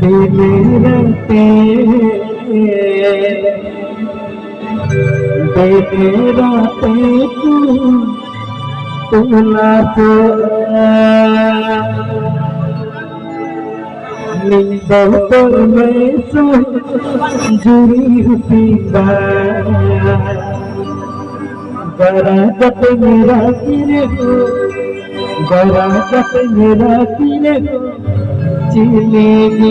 बेटे बेटे तुला तो निंदों में सो जुड़ी हुई गरागत मेरा तिरे हो गरागत मेरा तिरे हो जिलेबी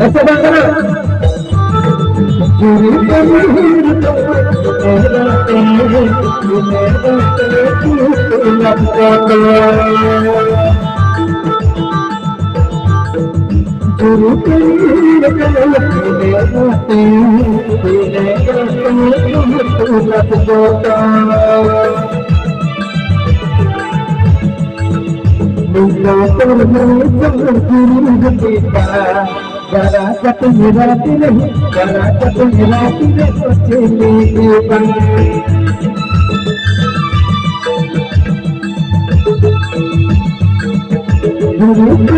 ऐसे बात करो गरागत मेरा दिल गरागत मेरा दिल चलेगी गुरु